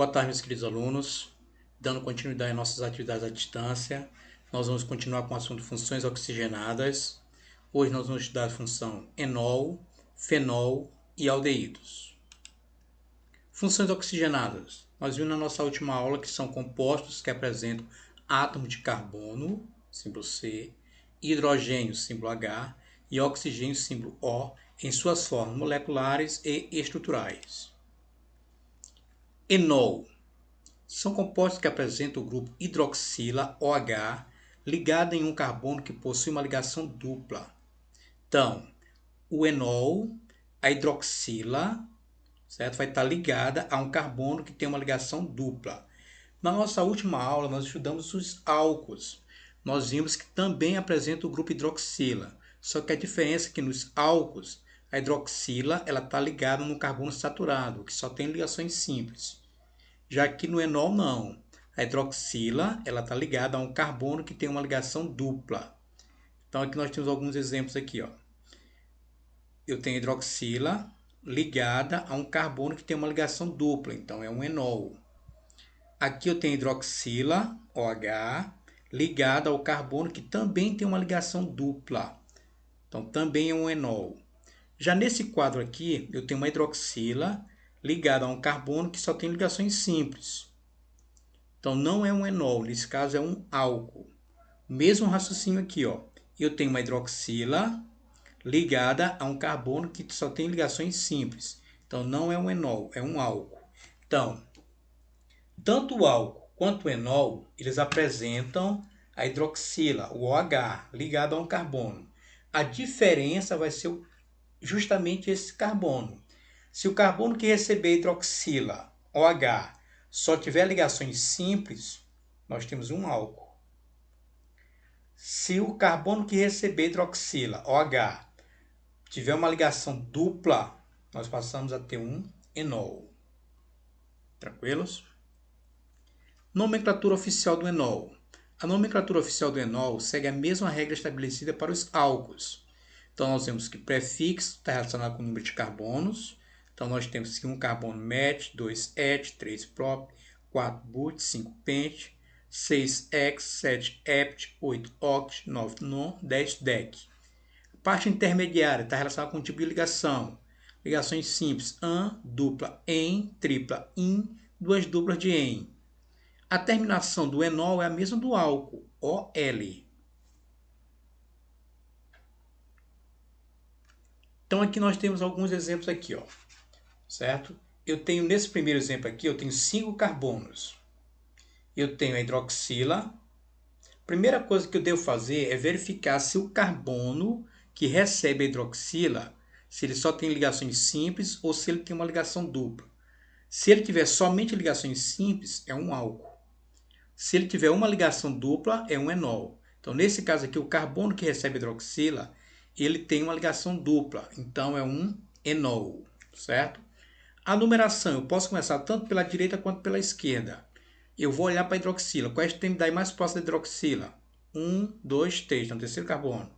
Boa tarde, meus queridos alunos. Dando continuidade às nossas atividades à distância, nós vamos continuar com o assunto funções oxigenadas. Hoje nós vamos estudar a função enol, fenol e aldeídos. Funções oxigenadas. Nós vimos na nossa última aula que são compostos que apresentam átomo de carbono, símbolo C, hidrogênio, símbolo H, e oxigênio, símbolo O, em suas formas moleculares e estruturais. Enol. São compostos que apresentam o grupo hidroxila, OH, ligado em um carbono que possui uma ligação dupla. Então, o enol, a hidroxila, certo? Vai estar ligada a um carbono que tem uma ligação dupla. Na nossa última aula, nós estudamos os álcools. Nós vimos que também apresenta o grupo hidroxila. Só que a diferença é que nos álcools, a hidroxila está ligada no carbono saturado, que só tem ligações simples. Já que no enol não. A hidroxila está ligada a um carbono que tem uma ligação dupla. Então aqui nós temos alguns exemplos aqui. Eu tenho hidroxila ligada a um carbono que tem uma ligação dupla. Então é um enol. Aqui eu tenho hidroxila, OH, ligada ao carbono que também tem uma ligação dupla. Então também é um enol. Já nesse quadro aqui, eu tenho uma hidroxila ligada a um carbono que só tem ligações simples. Então não é um enol, nesse caso é um álcool. Mesmo raciocínio aqui, eu tenho uma hidroxila ligada a um carbono que só tem ligações simples. Então não é um enol, é um álcool. Então, tanto o álcool quanto o enol, eles apresentam a hidroxila, o OH, ligado a um carbono. A diferença vai ser justamente esse carbono. Se o carbono que receber hidroxila, OH, só tiver ligações simples, nós temos um álcool. Se o carbono que receber hidroxila, OH, tiver uma ligação dupla, nós passamos a ter um enol. Tranquilos? Nomenclatura oficial do enol. A nomenclatura oficial do enol segue a mesma regra estabelecida para os álcools. Então, nós temos que prefixo está relacionado com o número de carbonos. Então, nós temos aqui um carbono met, 2 et, 3 prop, 4 but, 5 pent, 6 ex, 7 hept, 8 oct, 9 non, 10 dec. A parte intermediária está relacionada com o tipo de ligação. Ligações simples, an, dupla, em, tripla, in, duas duplas de em. A terminação do enol é a mesma do álcool, OL. Então aqui nós temos alguns exemplos aqui, certo? Eu tenho nesse primeiro exemplo aqui, eu tenho 5 carbonos. Eu tenho a hidroxila. Primeira coisa que eu devo fazer é verificar se o carbono que recebe a hidroxila, se ele só tem ligações simples ou se ele tem uma ligação dupla. Se ele tiver somente ligações simples, é um álcool. Se ele tiver uma ligação dupla, é um enol. Então, nesse caso aqui, o carbono que recebe hidroxila, ele tem uma ligação dupla. Então, é um enol, certo? A numeração, eu posso começar tanto pela direita quanto pela esquerda. Eu vou olhar para a hidroxila. Qual é a extremidade mais próxima da hidroxila? 1, 2, 3, no terceiro carbono.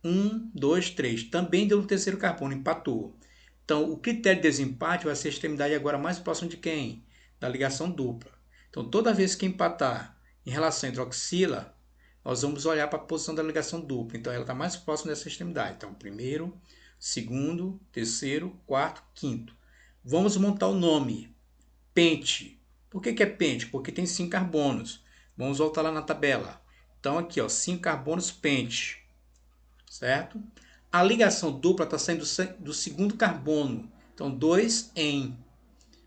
1, 2, 3. Também deu no terceiro carbono, empatou. Então, o critério de desempate vai ser a extremidade agora mais próxima de quem? Da ligação dupla. Então, toda vez que empatar em relação à hidroxila, nós vamos olhar para a posição da ligação dupla. Então, ela está mais próxima dessa extremidade. Então, primeiro, segundo, terceiro, quarto, quinto. Vamos montar o nome. Pente. Por que é pente? Porque tem 5 carbonos. Vamos voltar lá na tabela. Então, aqui, 5 carbonos pente. Certo? A ligação dupla está saindo do segundo carbono. Então, 2 em.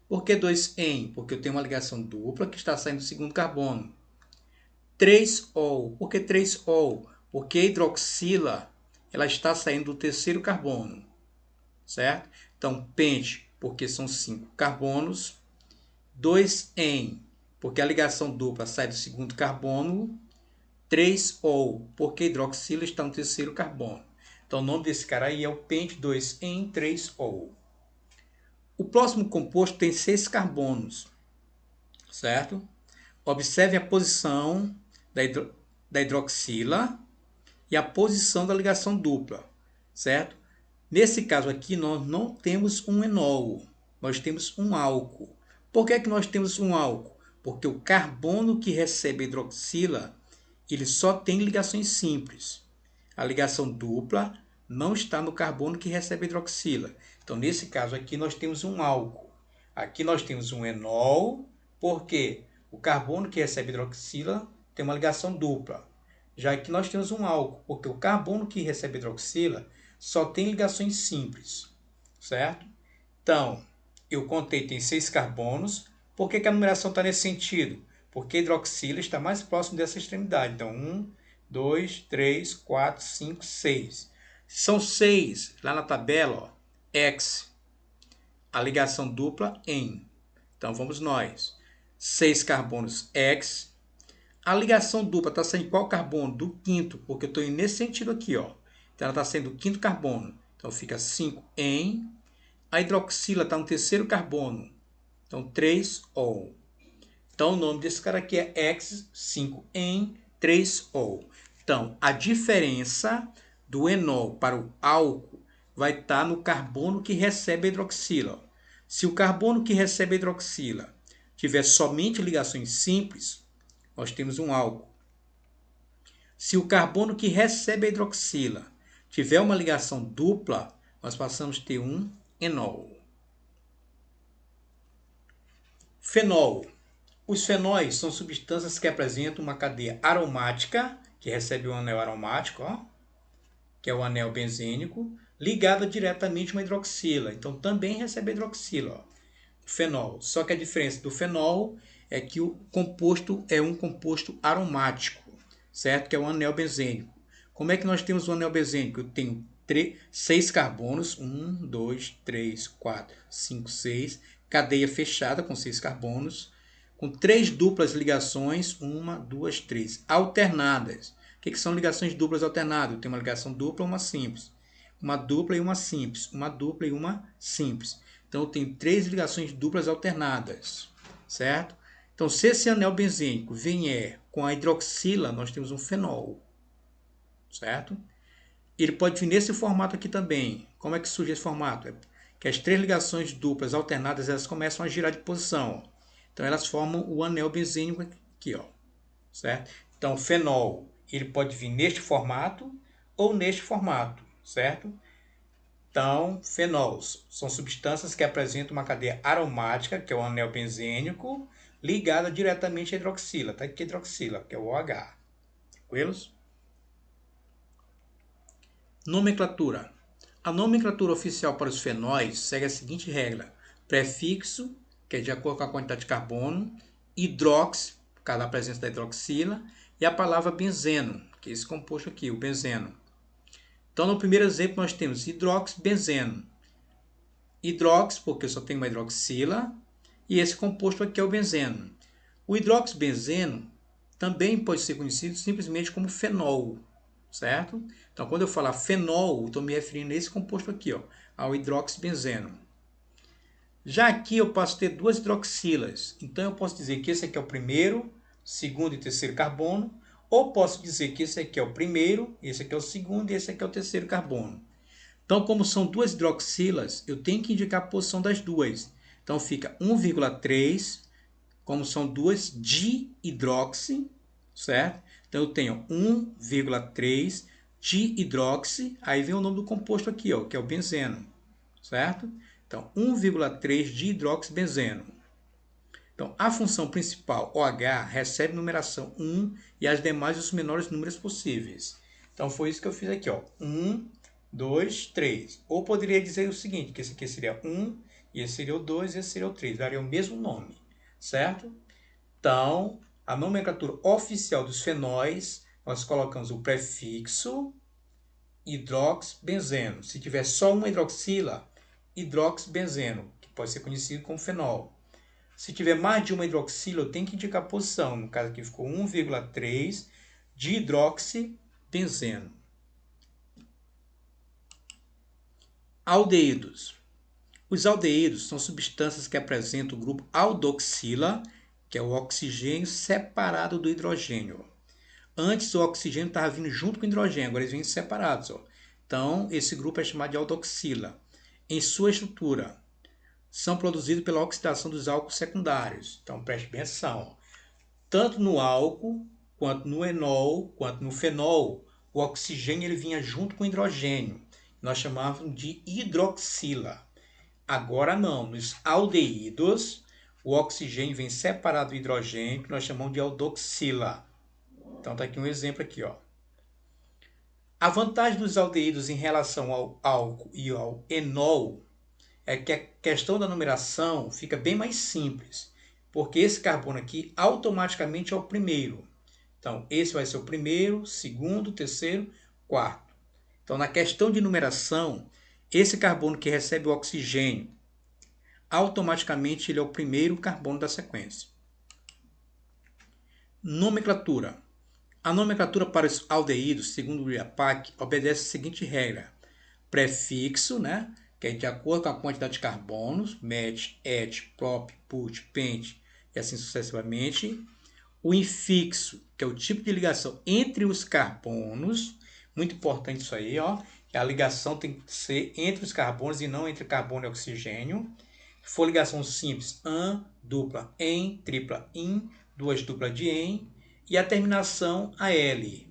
Por que 2 em? Porque eu tenho uma ligação dupla que está saindo do segundo carbono. 3-ol. Por que 3-ol? Porque a hidroxila ela está saindo do terceiro carbono. Certo? Então, pente, porque são 5 carbonos. 2 em, porque a ligação dupla sai do segundo carbono. 3-ol, porque a hidroxila está no terceiro carbono. Então, o nome desse cara aí é o pente 2 em 3-ol. O próximo composto tem 6 carbonos, certo? Observe a posição da hidroxila e a posição da ligação dupla, certo? Nesse caso aqui, nós não temos um enol, nós temos um álcool. Por que é que nós temos um álcool? Porque o carbono que recebe a hidroxila, ele só tem ligações simples. A ligação dupla não está no carbono que recebe a hidroxila. Então, nesse caso aqui, nós temos um álcool. Aqui nós temos um enol, porque o carbono que recebe hidroxila tem uma ligação dupla. Já aqui nós temos um álcool, porque o carbono que recebe hidroxila só tem ligações simples, certo? Então, eu contei, tem 6 carbonos. Por que a numeração está nesse sentido? Porque a hidroxila está mais próximo dessa extremidade. Então, 1, 2, 3, 4, 5, 6. São 6 lá na tabela, ó, X. A ligação dupla em. Então, vamos nós. 6 carbonos X. A ligação dupla está sendo qual carbono? Do quinto, porque eu estou indo nesse sentido aqui, ó. Então, ela está sendo o quinto carbono. Então, fica 5 em. A hidroxila está no terceiro carbono. Então, 3-O. Então, o nome desse cara aqui é X, 5-en, 3-O. Então, a diferença do enol para o álcool vai estar no carbono que recebe a hidroxila. Se o carbono que recebe a hidroxila tiver somente ligações simples, nós temos um álcool. Se o carbono que recebe a hidroxila tiver uma ligação dupla, nós passamos a ter um enol. Fenol. Os fenóis são substâncias que apresentam uma cadeia aromática, que recebe um anel aromático, ó, que é o anel benzênico, ligado diretamente a uma hidroxila. Então, também recebe hidroxila, ó, o fenol. Só que a diferença do fenol é que o composto é um composto aromático, certo? Que é o anel benzênico. Como é que nós temos o anel benzênico? Eu tenho 6 carbonos, 1, 2, 3, 4, 5, 6, cadeia fechada com 6 carbonos, com 3 duplas ligações, 1, 2, 3, alternadas. O que são ligações duplas alternadas? Eu tenho uma ligação dupla e uma simples. Uma dupla e uma simples. Uma dupla e uma simples. Então, eu tenho 3 ligações duplas alternadas, certo? Então, se esse anel benzênico vier com a hidroxila, nós temos um fenol, certo? Ele pode vir nesse formato aqui também. Como é que surge esse formato? É que as 3 ligações duplas alternadas, elas começam a girar de posição. Então, elas formam o anel benzênico aqui, ó, certo? Então, o fenol, ele pode vir neste formato ou neste formato, certo? Então, fenols são substâncias que apresentam uma cadeia aromática, que é o anel benzênico, ligada diretamente à hidroxila. Tá aqui a hidroxila, que é o OH. Tranquilos? Nomenclatura. A nomenclatura oficial para os fenóis segue a seguinte regra: prefixo, que é de acordo com a quantidade de carbono, hidrox, por causa da presença da hidroxila, e a palavra benzeno, que é esse composto aqui, o benzeno. Então, no primeiro exemplo, nós temos hidroxibenzeno. Hidrox, porque só tem uma hidroxila, e esse composto aqui é o benzeno. O hidroxibenzeno também pode ser conhecido simplesmente como fenol, certo? Então, quando eu falar fenol, estou me referindo a esse composto aqui, ó, ao hidroxibenzeno. Já aqui eu posso ter 2 hidroxilas. Então, eu posso dizer que esse aqui é o primeiro, segundo e terceiro carbono, ou posso dizer que esse aqui é o primeiro, esse aqui é o segundo e esse aqui é o terceiro carbono. Então, como são 2 hidroxilas, eu tenho que indicar a posição das duas. Então, fica 1,3, como são 2 dihidroxi, certo? Então, eu tenho 1,3 dihidroxi, aí vem o nome do composto aqui, ó, que é o benzeno, certo? Então, 1,3 dihidroxibenzeno. Então, a função principal, OH, recebe numeração 1 e as demais os menores números possíveis. Então, foi isso que eu fiz aqui, ó. 1, 2, 3. Ou poderia dizer o seguinte, que esse aqui seria 1, e esse seria o 2, e esse seria o 3. Daria o mesmo nome, certo? Então, a nomenclatura oficial dos fenóis, nós colocamos o prefixo hidroxibenzeno. Se tiver só uma hidroxila, hidroxibenzeno, que pode ser conhecido como fenol. Se tiver mais de uma hidroxila, eu tenho que indicar a posição. No caso aqui ficou 1,3 dihidroxibenzeno. Aldeídos. Os aldeídos são substâncias que apresentam o grupo aldoxila, que é o oxigênio separado do hidrogênio. Antes o oxigênio estava vindo junto com o hidrogênio, agora eles vêm separados, ó. Então, esse grupo é chamado de aldoxila. Em sua estrutura, são produzidos pela oxidação dos álcools secundários. Então, preste bem atenção. Tanto no álcool, quanto no enol, quanto no fenol, o oxigênio ele vinha junto com o hidrogênio. Nós chamávamos de hidroxila. Agora não, nos aldeídos, o oxigênio vem separado do hidrogênio, que nós chamamos de aldoxila. Então está aqui um exemplo aqui, ó. A vantagem dos aldeídos em relação ao álcool e ao enol é que a questão da numeração fica bem mais simples, porque esse carbono aqui automaticamente é o primeiro. Então, esse vai ser o primeiro, segundo, terceiro, quarto. Então, na questão de numeração, esse carbono que recebe o oxigênio, automaticamente ele é o primeiro carbono da sequência. Nomenclatura. A nomenclatura para os aldeídos, segundo o IAPAC, obedece a seguinte regra. Prefixo, né, que é de acordo com a quantidade de carbonos, met, et, prop, put, pent e assim sucessivamente. O infixo, que é o tipo de ligação entre os carbonos, muito importante isso aí, ó, que a ligação tem que ser entre os carbonos e não entre carbono e oxigênio. Se for ligação simples, an, dupla, en, tripla, in, duas duplas de en, e a terminação AL.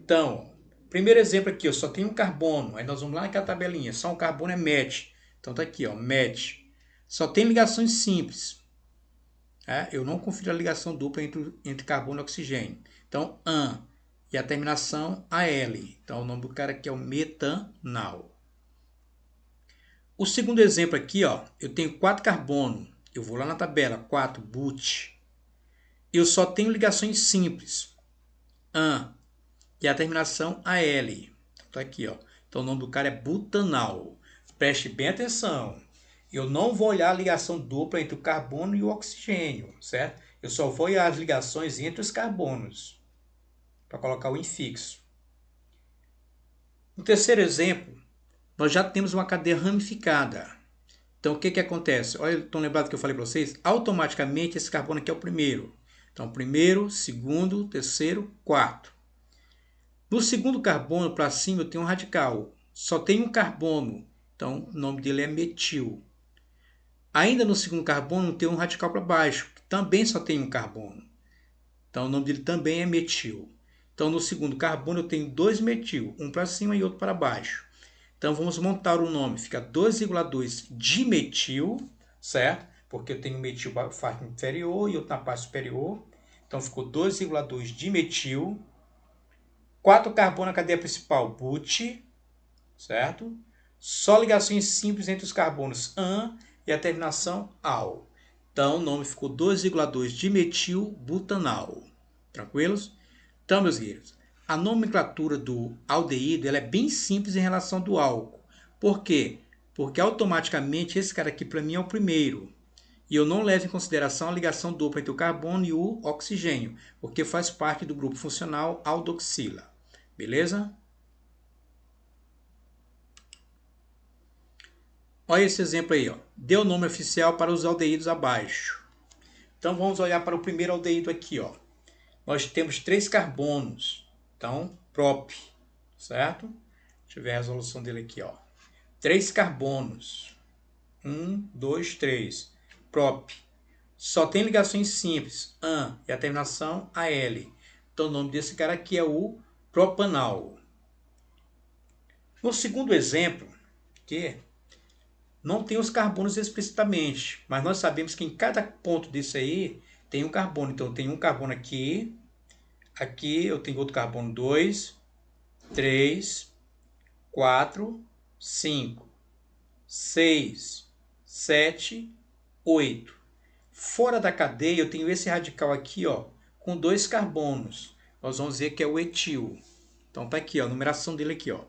Então, primeiro exemplo aqui, eu só tenho um carbono, aí nós vamos lá naquela tabelinha, só um carbono é met. Então tá aqui, ó, met. Só tem ligações simples. Eu não confiro a ligação dupla entre carbono e oxigênio. Então, an. E a terminação AL. Então, o nome do cara aqui é o metanal. O segundo exemplo aqui, ó, eu tenho 4 carbono. Eu vou lá na tabela, 4, but. Eu só tenho ligações simples. An. E a terminação AL. Então, tá aqui, ó. Então, o nome do cara é butanal. Preste bem atenção. Eu não vou olhar a ligação dupla entre o carbono e o oxigênio, certo? Eu só vou olhar as ligações entre os carbonos, para colocar o infixo. No terceiro exemplo, nós já temos uma cadeia ramificada. Então, o que acontece? Olha, estão lembrados que eu falei para vocês? Automaticamente, esse carbono aqui é o primeiro. Então, primeiro, segundo, terceiro, quarto. No segundo carbono, para cima, eu tenho um radical. Só tem um carbono. Então, o nome dele é metil. Ainda no segundo carbono tem um radical para baixo, que também só tem um carbono. Então o nome dele também é metil. Então no segundo carbono eu tenho 2 metil, um para cima e outro para baixo. Então vamos montar o nome, fica 2,2 dimetil, certo? Porque eu tenho metil na parte inferior e outro na parte superior. Então ficou 2,2 dimetil. 4 carbono na cadeia principal, but, certo? Só ligações simples entre os carbonos an e a terminação al. Então, o nome ficou 2,2 dimetilbutanal. Tranquilos? Então, meus queridos, a nomenclatura do aldeído ela é bem simples em relação ao do álcool. Por quê? Porque automaticamente esse cara aqui para mim é o primeiro. E eu não levo em consideração a ligação dupla entre o carbono e o oxigênio, porque faz parte do grupo funcional aldoxila. Beleza? Olha esse exemplo aí, ó. Deu o nome oficial para os aldeídos abaixo. Então vamos olhar para o primeiro aldeído aqui, ó. Nós temos 3 carbonos. Então, prop, certo? Deixa eu ver a resolução dele aqui, ó. 3 carbonos. 1, 2, 3. Prop. Só tem ligações simples, an, e a terminação AL. Então o nome desse cara aqui é o propanal. No segundo exemplo, que não tem os carbonos explicitamente, mas nós sabemos que em cada ponto desse aí tem um carbono. Então, tem um carbono aqui, aqui eu tenho outro carbono 2, 3, 4, 5, 6, 7, 8. Fora da cadeia eu tenho esse radical aqui, ó, com 2 carbonos. Nós vamos dizer que é o etil. Então, tá aqui, ó, a numeração dele aqui, ó.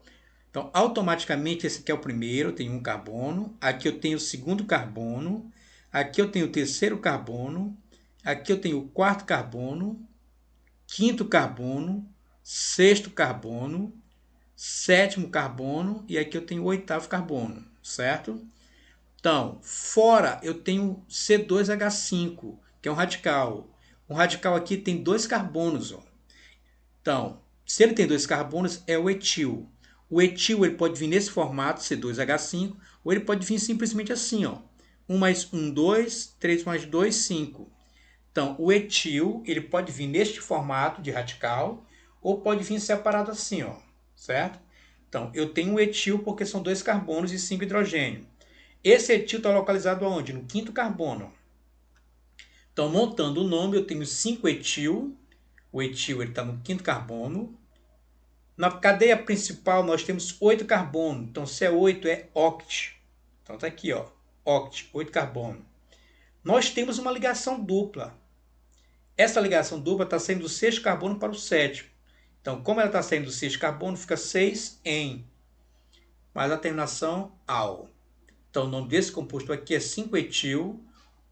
Então, automaticamente, esse aqui é o primeiro, eu tenho um carbono. Aqui eu tenho o segundo carbono. Aqui eu tenho o terceiro carbono. Aqui eu tenho o quarto carbono. Quinto carbono. Sexto carbono. Sétimo carbono. E aqui eu tenho o oitavo carbono, certo? Então, fora eu tenho C2H5, que é um radical. Um radical aqui tem 2 carbonos, ó. Então, se ele tem 2 carbonos, é o etil. O etil ele pode vir nesse formato, C2H5, ou ele pode vir simplesmente assim, ó. 1 mais 1, 2. 3 mais 2, 5. Então, o etil, ele pode vir neste formato de radical, ou pode vir separado assim, ó, certo? Então, eu tenho um etil porque são 2 carbonos e 5 hidrogênio. Esse etil está localizado aonde? No quinto carbono. Então, montando o nome, eu tenho 5-etil. O etil está no quinto carbono. Na cadeia principal, nós temos 8 carbonos. Então, se é 8, é oct. Então, está aqui, ó, oct, 8 carbonos. Nós temos uma ligação dupla. Essa ligação dupla está saindo do sexto carbono para o sétimo. Então, como ela está saindo do sexto carbono, fica 6-en. Mas a terminação al. Então, o nome desse composto aqui é 5-etil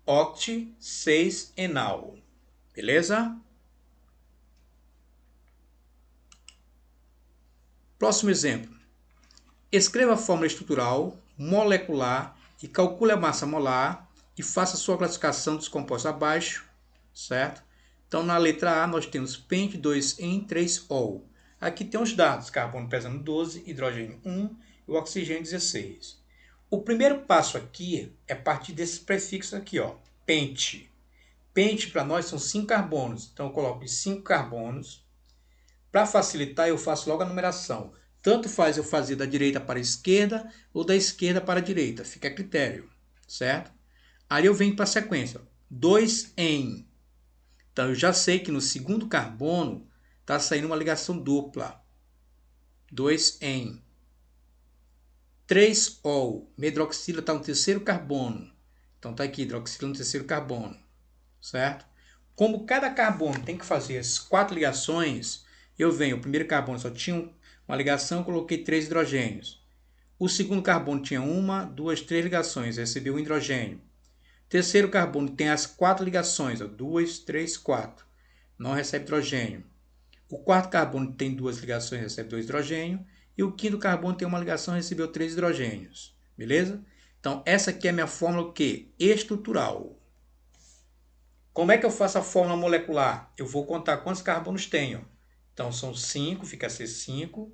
oct 6-enal. Beleza? Próximo exemplo. Escreva a fórmula estrutural, molecular e calcule a massa molar e faça sua classificação dos compostos abaixo, certo? Então, na letra A, nós temos pente 2-en 3-ol. Aqui tem os dados, carbono pesando 12, hidrogênio 1 e o oxigênio 16. O primeiro passo aqui é partir desses prefixos aqui, ó, pente. Pente para nós são 5 carbonos, então eu coloco 5 carbonos. Para facilitar, eu faço logo a numeração. Tanto faz eu fazer da direita para a esquerda ou da esquerda para a direita, fica a critério, certo? Aí eu venho para a sequência, 2-en. Então eu já sei que no segundo carbono está saindo uma ligação dupla, 2-en. 3-ol, medroxila está no terceiro carbono, então está aqui, hidroxila no terceiro carbono, certo? Como cada carbono tem que fazer as 4 ligações, eu venho, o primeiro carbono só tinha uma ligação, eu coloquei 3 hidrogênios. O segundo carbono tinha 1, 2, 3 ligações, recebeu um hidrogênio. O terceiro carbono tem as 4 ligações, 2, 3, 4, não recebe hidrogênio. O quarto carbono tem 2 ligações, recebe 2 hidrogênios. E o quinto carbono tem uma ligação, recebeu 3 hidrogênios. Beleza? Então, essa aqui é a minha fórmula o quê? Estrutural. Como é que eu faço a fórmula molecular? Eu vou contar quantos carbonos tenho. Então, são 5, fica C5.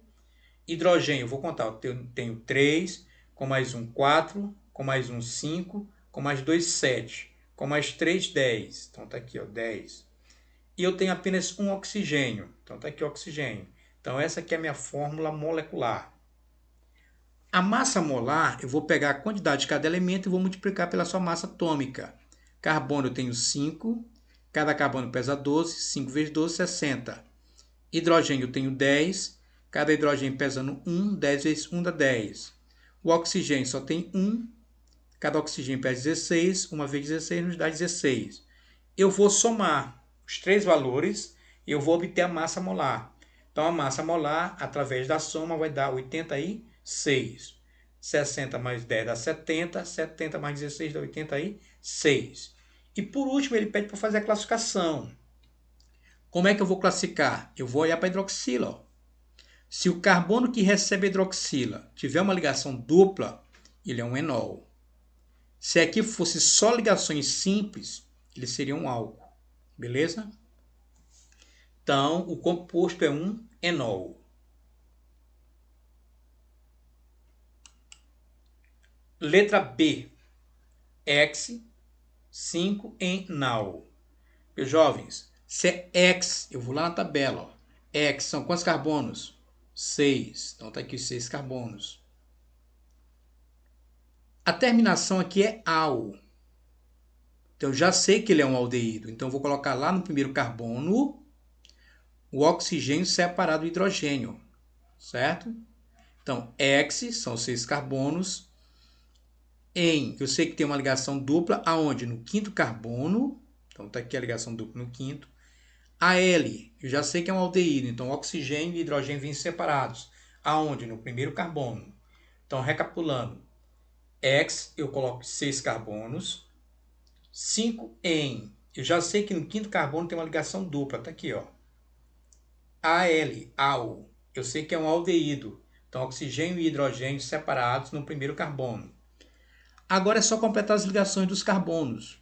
Hidrogênio, eu vou contar. Eu tenho 3, com mais 1, 4, com mais 1, 5, com mais 2, 7, com mais 3, 10. Então, está aqui, ó, 10. E eu tenho apenas um oxigênio. Então, está aqui o oxigênio. Então, essa aqui é a minha fórmula molecular. A massa molar, eu vou pegar a quantidade de cada elemento e vou multiplicar pela sua massa atômica. Carbono eu tenho 5, cada carbono pesa 12, 5 vezes 12, 60. Hidrogênio eu tenho 10, cada hidrogênio pesa 1, 10 vezes 1 dá 10. O oxigênio só tem 1, cada oxigênio pesa 16, 1 vezes 16 nos dá 16. Eu vou somar os 3 valores e eu vou obter a massa molar. Então, a massa molar, através da soma, vai dar 86. 60 mais 10 dá 70. 70 mais 16 dá 86. E, por último, ele pede para fazer a classificação. Como é que eu vou classificar? Eu vou olhar para a hidroxila. Ó. Se o carbono que recebe a hidroxila tiver uma ligação dupla, ele é um enol. Se aqui fosse só ligações simples, ele seria um álcool. Beleza? Então, o composto é um enol. Letra B. Hex 5-enal. Meus jovens, se é hex, eu vou lá na tabela. Ó. Hex são quantos carbonos? 6. Então, está aqui os 6 carbonos. A terminação aqui é al. Então, eu já sei que ele é um aldeído. Então, eu vou colocar lá no primeiro carbono o oxigênio separado do hidrogênio, certo? Então, hex são 6 carbonos. En, eu sei que tem uma ligação dupla, aonde? No quinto carbono. Então, está aqui a ligação dupla no quinto. Al, eu já sei que é um aldeído. Então, oxigênio e hidrogênio vêm separados. Aonde? No primeiro carbono. Então, recapitulando. Hex, eu coloco 6 carbonos. 5-en, eu já sei que no quinto carbono tem uma ligação dupla. Está aqui, ó. Al, eu sei que é um aldeído. Então, oxigênio e hidrogênio separados no primeiro carbono. Agora é só completar as ligações dos carbonos.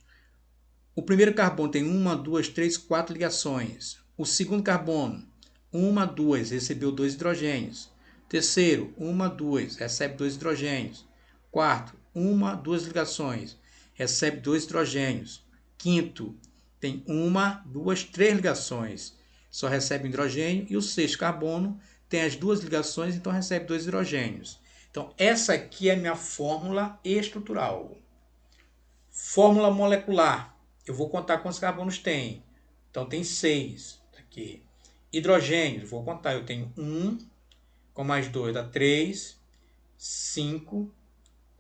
O primeiro carbono tem 1, 2, 3, 4 ligações. O segundo carbono, 1, 2, recebeu 2 hidrogênios. Terceiro, 1, 2, recebe 2 hidrogênios. Quarto, 1, 2 ligações. recebe 2 hidrogênios. Quinto, tem 1, 2, 3 ligações, só recebe hidrogênio. E o sexto carbono tem as 2 ligações, então recebe 2 hidrogênios. Então, essa aqui é a minha fórmula estrutural. Fórmula molecular. Eu vou contar quantos carbonos tem. Então, tem 6 aqui. Hidrogênio, vou contar. Eu tenho 1, com mais 2 dá 3, 5,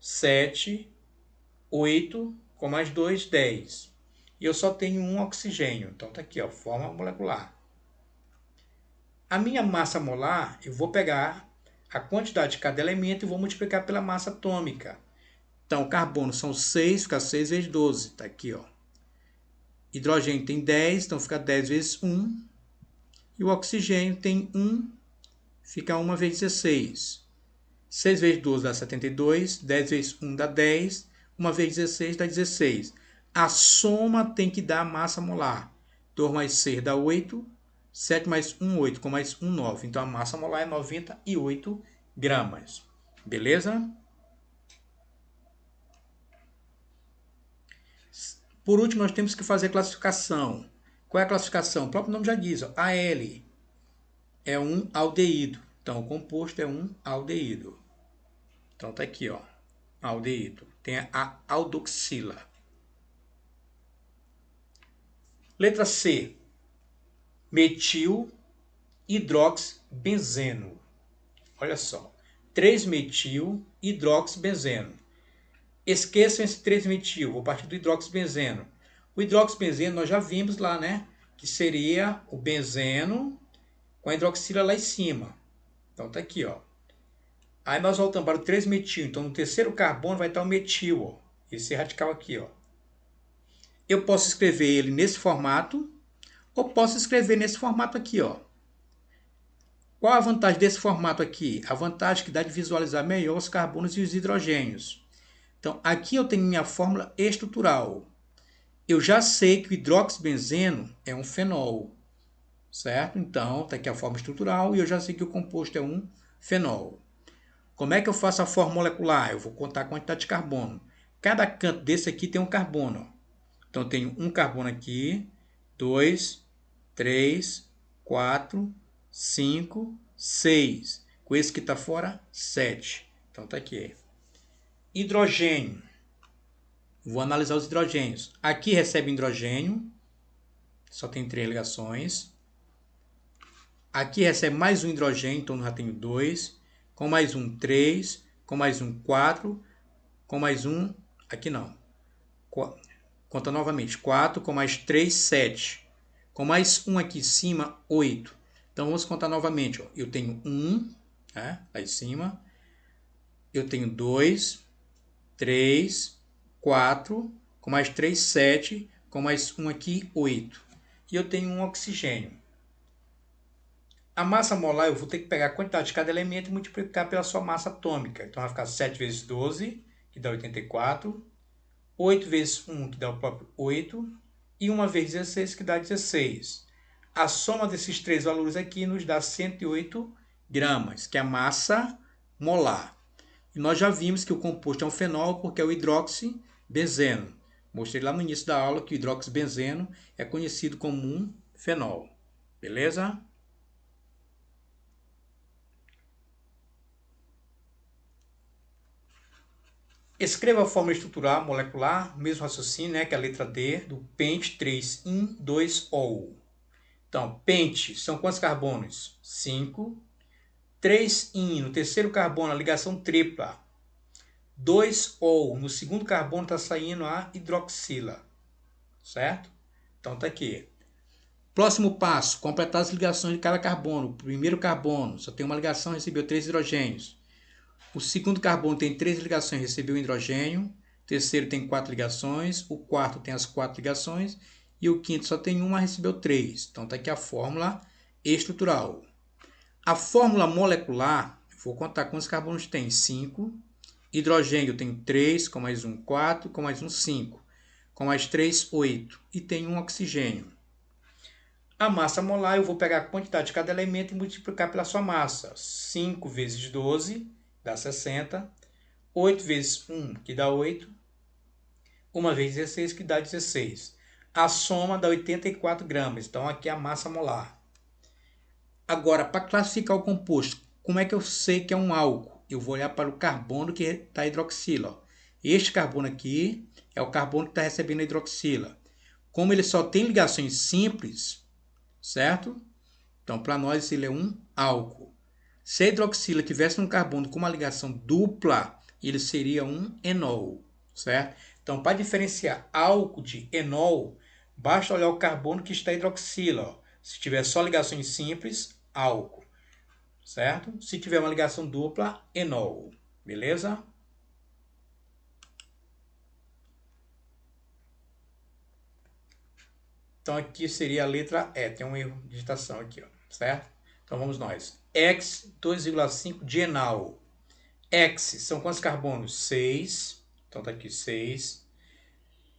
7, 8, com mais 2, 10. E eu só tenho um oxigênio. Então, está aqui, ó, fórmula molecular. A minha massa molar, eu vou pegar a quantidade de cada elemento e vou multiplicar pela massa atômica. Então, carbono são 6, fica 6 vezes 12. Está aqui, ó. Hidrogênio tem 10, então fica 10 vezes 1. E o oxigênio tem 1, fica 1 vezes 16. 6 vezes 12 dá 72, 10 vezes 1 dá 10, 1 vezes 16 dá 16. A soma tem que dar a massa molar. 2 mais 6 dá 8, 7 mais 1, 8, com mais 1, 9. Então, a massa molar é 98 gramas. Beleza? Por último, nós temos que fazer classificação. Qual é a classificação? O próprio nome já diz, ó, AL é um aldeído. Então, o composto é um aldeído. Então, tá aqui, ó, aldeído. Tem a aldoxila. Letra C. Metil hidroxibenzeno. Olha só. 3-metil hidroxibenzeno. Esqueçam esse 3-metil. Vou partir do hidroxibenzeno. O hidroxibenzeno nós já vimos lá, né? Que seria o benzeno com a hidroxila lá em cima. Então tá aqui, ó. Aí nós voltamos para o 3-metil. Então no terceiro carbono vai estar o metil, ó. Esse radical aqui, ó. Eu posso escrever ele nesse formato ou posso escrever nesse formato aqui, ó. Qual a vantagem desse formato aqui? A vantagem que dá de visualizar melhor os carbonos e os hidrogênios. Então, aqui eu tenho minha fórmula estrutural. Eu já sei que o hidroxibenzeno é um fenol, certo? Então, está aqui a fórmula estrutural e eu já sei que o composto é um fenol. Como é que eu faço a fórmula molecular? Eu vou contar a quantidade de carbono. Cada canto desse aqui tem um carbono. Então, eu tenho um carbono aqui, 2, 3, 4, 5, 6. Com esse que está fora, 7. Então, está aqui. Hidrogênio. Vou analisar os hidrogênios. Aqui recebe hidrogênio. Só tem 3 ligações. Aqui recebe mais um hidrogênio, então já tenho 2. Com mais um, 3. Com mais um, 4. Com mais um, aqui não. Conta novamente. 4, com mais 3, 7. Com mais um aqui em cima, 8. Então, vamos contar novamente. Ó. Eu tenho 1, né, lá em cima. Eu tenho 2, 3, 4, com mais 3, 7, com mais um aqui, 8. E eu tenho um oxigênio. A massa molar, eu vou ter que pegar a quantidade de cada elemento e multiplicar pela sua massa atômica. Então, vai ficar 7 vezes 12, que dá 84. 8 vezes 1, que dá o próprio 8. E 1 vezes 16, que dá 16. A soma desses três valores aqui nos dá 108 gramas, que é a massa molar. E nós já vimos que o composto é um fenol porque é o hidroxibenzeno. Mostrei lá no início da aula que o hidroxibenzeno é conhecido como um fenol. Beleza? Escreva a fórmula estrutural molecular, mesmo raciocínio, né, que é a letra D, do pente 3-in-2-ol. Então, pente são quantos carbonos? 5. 3-in, no terceiro carbono, a ligação tripla. 2-ol, no segundo carbono está saindo a hidroxila. Certo? Então, está aqui. Próximo passo, completar as ligações de cada carbono. O primeiro carbono só tem uma ligação, recebeu 3 hidrogênios. O segundo carbono tem 3 ligações, recebeu um hidrogênio. O terceiro tem 4 ligações. O quarto tem as 4 ligações. E o quinto só tem uma, recebeu 3. Então, está aqui a fórmula estrutural. A fórmula molecular, vou contar quantos carbonos tem. 5. Hidrogênio eu tenho 3, com mais um 4, com mais um 5. Com mais 3, 8. E tem um oxigênio. A massa molar, eu vou pegar a quantidade de cada elemento e multiplicar pela sua massa. 5 vezes 12 dá 60. 8 vezes 1, que dá 8. 1 vezes 16, que dá 16. A soma dá 84 gramas. Então, aqui é a massa molar. Agora, para classificar o composto, como é que eu sei que é um álcool? Eu vou olhar para o carbono que está a hidroxila. Ó. Este carbono aqui é o carbono que está recebendo a hidroxila. Como ele só tem ligações simples, certo? Então, para nós, ele é um álcool. Se a hidroxila tivesse um carbono com uma ligação dupla, ele seria um enol, certo? Então, para diferenciar álcool de enol, basta olhar o carbono que está a hidroxila. Ó. Se tiver só ligações simples, álcool, certo? Se tiver uma ligação dupla, enol, beleza? Então, aqui seria a letra E. Tem um erro de digitação aqui, ó, certo? Então, vamos nós. X 2,5 de enal. X são quantos carbonos? 6. Então, tá aqui 6.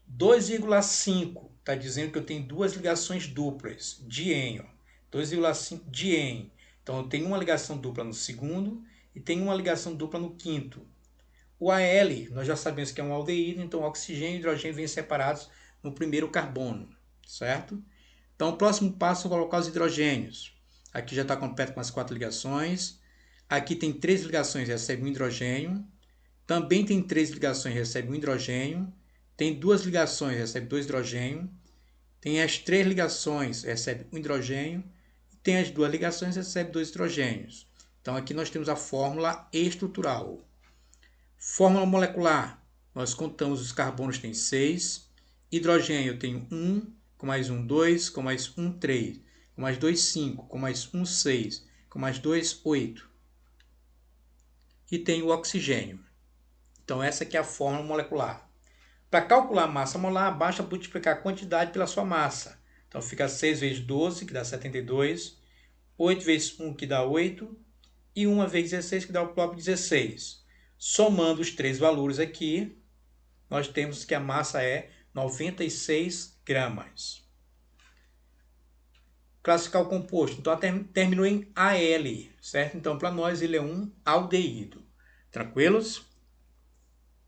2,5 está dizendo que eu tenho duas ligações duplas. Dién, 2,5 dién. Então, eu tenho uma ligação dupla no segundo e tenho uma ligação dupla no quinto. O Al, nós já sabemos que é um aldeído, então oxigênio e hidrogênio vêm separados no primeiro carbono, certo? Então, o próximo passo é colocar os hidrogênios. Aqui já está completo com as 4 ligações. Aqui tem 3 ligações, recebe um hidrogênio. Também tem 3 ligações, recebe um hidrogênio. Tem 2 ligações, recebe 2 hidrogênio. Tem as 3 ligações, recebe um hidrogênio. Tem as 2 ligações, recebe 2 hidrogênios. Então, aqui nós temos a fórmula estrutural. Fórmula molecular. Nós contamos os carbonos, tem 6. Hidrogênio, eu tenho 1, com mais 1, 2, com mais 1, 3, com mais 2, 5, com mais 1, 6, com mais 2, 8. E tem o oxigênio. Então, essa aqui é a fórmula molecular. Para calcular a massa molar, basta multiplicar a quantidade pela sua massa. Então, fica 6 vezes 12, que dá 72. 8 vezes 1, que dá 8. E 1 vezes 16, que dá o próprio 16. Somando os 3 valores aqui, nós temos que a massa é 96 gramas. Classificar o composto. Então, terminou em Al, certo? Então, para nós, ele é um aldeído. Tranquilos?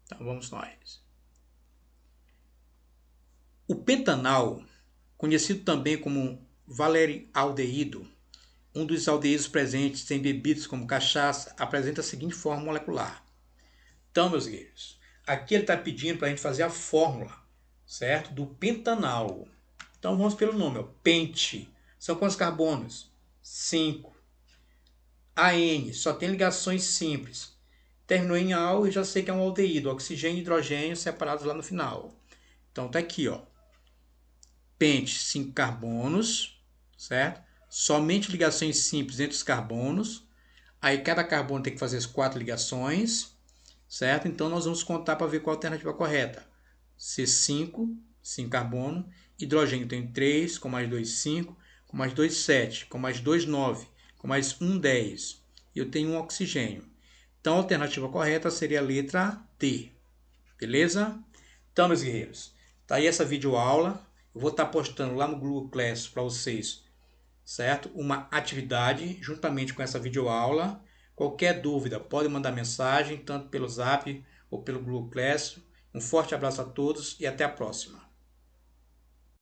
Então, vamos nós. O pentanal, conhecido também como valerialdeído, um dos aldeídos presentes em bebidas como cachaça, apresenta a seguinte forma molecular. Então, meus guerreiros, aqui ele está pedindo para a gente fazer a fórmula, certo? Do pentanal. Então, vamos pelo nome, ó. Pente. São quantos carbonos? 5. AN, só tem ligações simples. Terminou em al, eu já sei que é um aldeído. Oxigênio e hidrogênio separados lá no final. Então, tá aqui, ó. Pente, 5 carbonos, certo? Somente ligações simples entre os carbonos. Aí, cada carbono tem que fazer as 4 ligações, certo? Então, nós vamos contar para ver qual a alternativa correta. C5, 5 carbono. Hidrogênio tem 3, com mais 2, 5. Com mais 2, 7. Com mais 2, 9. Com mais 1, 10. E eu tenho um oxigênio. Então, a alternativa correta seria a letra D. Beleza? Então, meus guerreiros, tá aí essa videoaula. Eu vou estar postando lá no Google Class para vocês, certo? Uma atividade juntamente com essa videoaula. Qualquer dúvida, pode mandar mensagem, tanto pelo Zap ou pelo Google Class. Um forte abraço a todos e até a próxima.